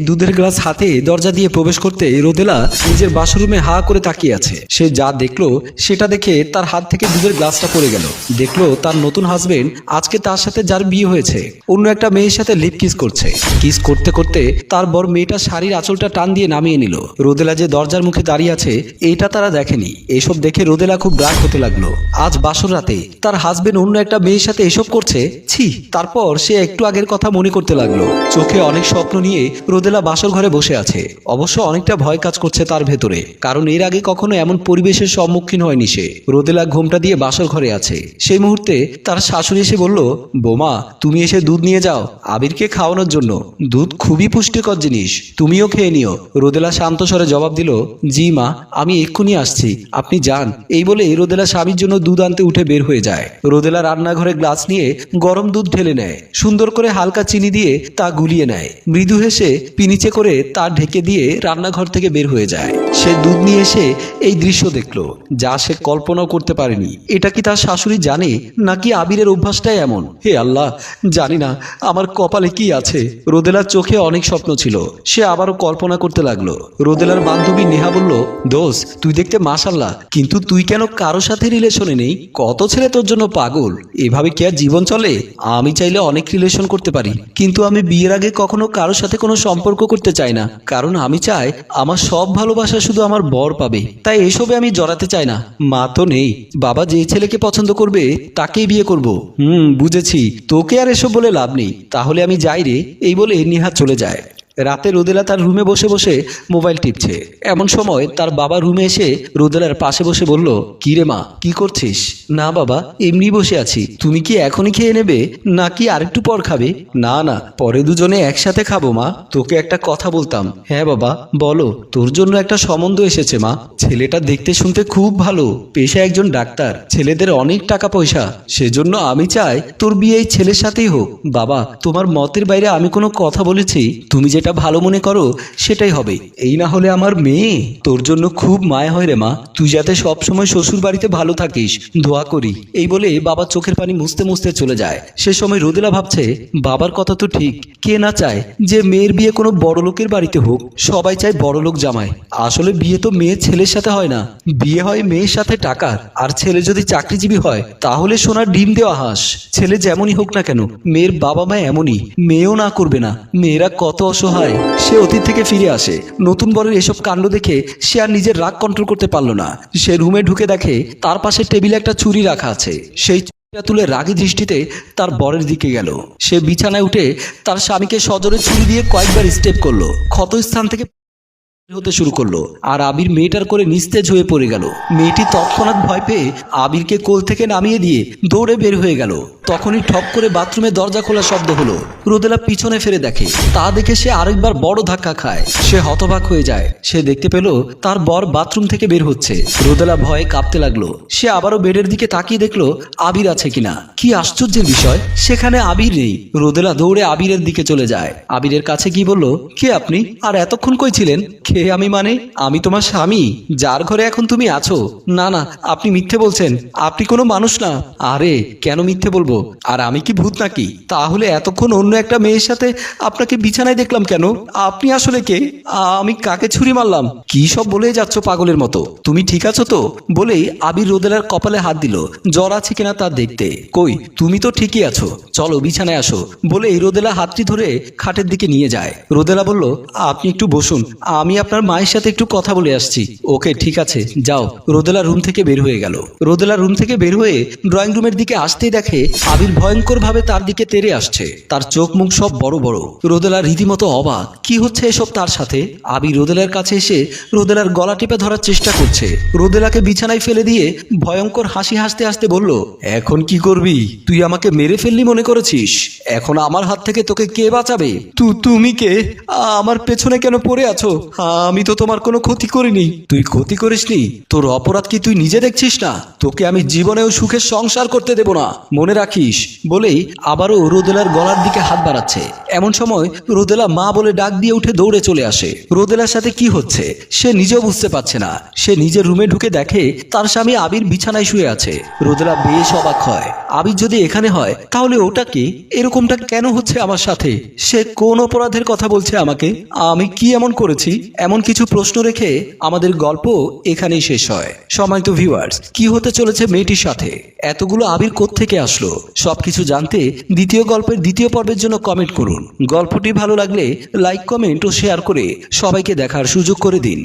দুধের গ্লাস হাতে দরজা দিয়ে প্রবেশ করতে রোদেলা নিজের বাথরুমে হা করে তাকিয়ে আছে। সে যা দেখলো সেটা দেখে তার হাত থেকে দুধের গ্লাসটা পড়ে গেল। দেখলো তার নতুন হাজবেন্ড আজকে তার সাথে যার বিয়ে হয়েছে অন্য একটা মেয়ের সাথে লিপ কিস করছে। কিস করতে করতে তার বর মেয়েটা শাড়ির আঁচলটা টান দিয়ে নামিয়ে নিল। রোদেলা যে দরজার মুখে দাঁড়িয়ে আছে এটা তারা দেখেনি। এসব দেখে রোদেলা খুব রাগ হতে লাগলো। আজ বাসর রাতে তার হাজবেন্ড অন্য একটা মেয়ের সাথে এসব করছে, ছি। তারপর সে একটু আগের কথা মনে করতে লাগলো। চোখে অনেক স্বপ্ন নিয়ে রোদেলা বাসর ঘরে বসে আছে। অবশ্য অনেকটা ভয় কাজ করছে তার ভেতরে, কারণ এর আগে কখনো এমন পরিবেশের সম্মুখীন হয়নি সে। রোদেলা ঘোমটা দিয়ে বাসর ঘরে আছে। সেই মুহূর্তে তার শাশুড়ি এসে বলল, বোমা তুমি এসে দুধ নিয়ে যাও আবিরকে খাওয়ানোর জন্য। দুধ খুবই পুষ্টিকর জিনিস, তুমিও খেয়ে নিও। রোদেলা শান্ত স্বরে জবাব দিল, জি মা, আমি এক্ষুনি আসছি, আপনি যান। এই বলে রোদেলা স্বামীর জন্য দুধ আনতে উঠে বের হয়ে যায়। রোদেলা রান্নাঘরে গ্লাস নিয়ে গরম দুধ ঢেলে নেয়। সুন্দর করে হালকা চিনি দিয়ে তা গুলিয়ে নেয়। মৃদু হেসে পিনিচে করে তা ঢেকে দিয়ে রান্নাঘর থেকে বের হয়ে যায়। সে দুধ নিয়ে এসে এই দৃশ্য দেখলো, যা সে কল্পনাও করতে পারেনি। এটা কি তার শাশুড়ি জানে নাকি আবিরের অভ্যাসটাই এমন? হে আল্লাহ, জানি না আমার কপালে কি আছে। রোদেলার চোখে অনেক স্বপ্ন ছিল, সে আবারও কল্পনা করতে লাগলো। রোদেলার বান্ধবী নেহা বলল, দোস্ত তুই দেখতে মাশাআল্লাহ, কিন্তু তুই কেন কারো সাথে রিলেশনে নেই? কত ছেলে তোর জন্য পাগল, এভাবে কি আর জীবন চলে? আমি চাইলে অনেক রিলেশন করতে পারি, কিন্তু আমি বিয়ের আগে কখনো কারোর সাথে কোনো সম্পর্ক করতে চাই না, কারণ আমি চাই আমার সব ভালোবাসা শুধু আমার বর পাবে। তাই এসবে আমি জড়াতে চাই না। মা তো নেই, বাবা যে ছেলেকে পছন্দ করবে তাকেই বিয়ে করব। বুঝেছি, তোকে আর এসব বলে লাভ নেই, তাহলে আমি যাই রে। এই বলে নিহাত চলে যায়। রাতে রোদেলা তার রুমে বসে বসে মোবাইল টিপছে। এমন সময় তার বাবা রুমে এসে রোদেলার পাশে বসে বলল, কি রে মা, কি করছিস? না বাবা, এমনি বসে আছি। তুমি কি এখনই খেয়ে নেবে নাকি আরেকটু পর খাবে? না না, পরে দুজনে একসাথে খাবো মা। তোকে একটা কথা বলতাম। হ্যাঁ বাবা বলো। তোর জন্য একটা সম্বন্ধ এসেছে মা। ছেলেটা দেখতে শুনতে খুব ভালো, পেশায় একজন ডাক্তার, ছেলেদের অনেক টাকা পয়সা। সেজন্য আমি চাই তোর বিয়ে এই ছেলের সাথেই হোক। বাবা, তোমার মতের বাইরে আমি কোনো কথা বলেছি? তুমি যেটা ভালো মনে করো সেটাই হবে। এই না হলে আমার মেয়ে, তোর জন্য খুব মায়া হয় রে মা। তুই যাতে সবসময় শ্বশুর বাড়িতে ভালো থাকিস, দোয়া করি। এই বলে বাবা চোখের পানি মুছতে মুছতে চলে যায়। সে সময় রোদেলা ভাবছে, বাবার কথা তো ঠিক, কে না চায় যে মেয়ের বিয়ে কোনো বড় লোকের বাড়িতে হোক? সবাই চায় বড় লোক জামাই। আসলে বিয়ে তো মেয়ে ছেলের সাথে হয় না, বিয়ে হয় মেয়ের সাথে টাকার। আর ছেলে যদি চাকরিজীবী হয় তাহলে সোনার ডিম দেওয়া হাঁস। ছেলে যেমনই হোক না কেন, মেয়ের বাবা মা এমনই, মেয়েও না করবে না। মেয়েরা কত অসহায়। সে অতীত থেকে ফিরে আসে। নতুন বরের এসব কাণ্ড দেখে সে আর নিজের রাগ কন্ট্রোল করতে পারলো না। সে রুমে ঢুকে দেখে তার পাশে টেবিলে একটা ছুরি রাখা আছে। সেই ছুরিটা তুলে রাগী দৃষ্টিতে তার বরের দিকে গেল। সে বিছানায় উঠে তার স্বামীকে সজোরে ছুরি দিয়ে কয়েকবার স্টেপ করলো। ক্ষতস্থান থেকে হতে শুরু করলো। আর আবির মেয়েটার করে নিস্তেজ হয়ে পড়ে গেল। মেয়েটি তৎক্ষণাৎ ভয় পেয়ে আবিরকে কোল থেকে নামিয়ে দিয়ে দৌড়ে বের হয়ে গেল। তখনই ঠক করে বাথরুমে দরজা খোলার শব্দ হলো। রোদেলা পিছনে ফিরে দেখে, তা দেখে সে আরেকবার বড় ধাক্কা খায়। সে হতবাক হয়ে যায়। সে দেখতে পেল তার বর বাথরুম থেকে বের হচ্ছে। রোদেলা ভয়ে কাঁপতে লাগলো। সে আবারও বেডের দিকে তাকিয়ে দেখলো আবির আছে কিনা। কি আশ্চর্যের বিষয়, সেখানে আবির নেই। রোদেলা দৌড়ে আবিরের দিকে চলে যায়। আবিরের কাছে কি বলল, কে আপনি? আর এতক্ষণ কই ছিলেন? আমি মানে আমি তোমার স্বামী, যার ঘরে এখন তুমি আছো। না না, আপনি মিথ্যে বলছেন, আপনি কোনো মানুষ না। আরে কেন মিথ্যে বলবো? আর আমি কি ভূত নাকি? তাহলে এতক্ষণ অন্য একটা মেয়ের সাথে আপনাকে বিছানায় দেখলাম কেন? আপনি আসলে কে? আমি কাকে ছুরি মারলাম? কি সব বলে যাচ্ছ পাগলের মতো? তুমি ঠিক আছো তো? বলেই আবির রোদেলার কপালে হাত দিল, জ্বর আছে কিনা তা দেখতে। কই, তুমি তো ঠিকই আছো, চলো বিছানায় আসো। বলেই রোদেলা হাতটি ধরে খাটের দিকে নিয়ে যায়। রোদেলা বলল, আপনি একটু বসুন, আমি আপনার মায়ের সাথে একটু কথা বলে আসছি। ওকে ঠিক আছে, যাও। রোদেলা রুম থেকে বের হয়ে গেল। রোদেলা রুম থেকে বের হয়ে ড্রয়িং রুমের দিকে আসতেই দেখে আবির ভয়ঙ্কর ভাবে তার দিকে তেড়ে আসছে। তার চোখ মুখ সব বড় বড়। রোদেলা রীতিমতো অবাক, কি হচ্ছে এসব তার সাথে? আবির রোদেলার কাছে এসে রোদেলার গলা টিপে ধরার চেষ্টা করছে। রোদেলাকে বিছানায় ফেলে দিয়ে ভয়ঙ্কর হাসি হাসতে হাসতে বলল, এখন কি করবি? তুই আমাকে মেরে ফেললি মনে করেছিস? এখন আমার হাত থেকে তোকে কে বাঁচাবে? তুমি কে? আমার পেছনে কেন পড়ে আছো? আমি তো তোমার কোনো ক্ষতি করিনি। তুই ক্ষতি করিসনি? তোর অপরাধ কি তুই নিজে দেখছিস না? তোকে আমি জীবনেও সুখের সংসার করতে দেব না, মনে রাখিস। রাখিস বলেই আবারও রোদেলার গলার দিকে হাত বাড়াচ্ছে। এমন সময় রোদেলা মা বলে ডাক দিয়ে উঠে দৌড়ে চলে আসে। রোদেলার সাথে কি হচ্ছে সে নিজেও বুঝতে পারছে না। সে নিজের রুমে ঢুকে দেখে তার স্বামী আবির বিছানায় শুয়ে আছে। রোদেলা বেশ অবাক হয়, আবির যদি এখানে হয় তাহলে ওটা কি? এরকমটা কেন হচ্ছে আমার সাথে? সে কোন অপরাধের কথা বলছে আমাকে? আমি কি এমন করেছি? এমন কিছু প্রশ্ন রেখে আমাদের গল্প এখানেই শেষ হয়। সম্মানিত ভিউয়ার্স, কি হতে চলেছে মেয়েটির সাথে? এতগুলো আবির কোত্থেকে আসলো? সবকিছু জানতে দ্বিতীয় গল্পের দ্বিতীয় পর্বের জন্য কমেন্ট করুন। গল্পটি ভালো লাগলে লাইক, কমেন্ট ও শেয়ার করে সবাইকে দেখার সুযোগ করে দিন।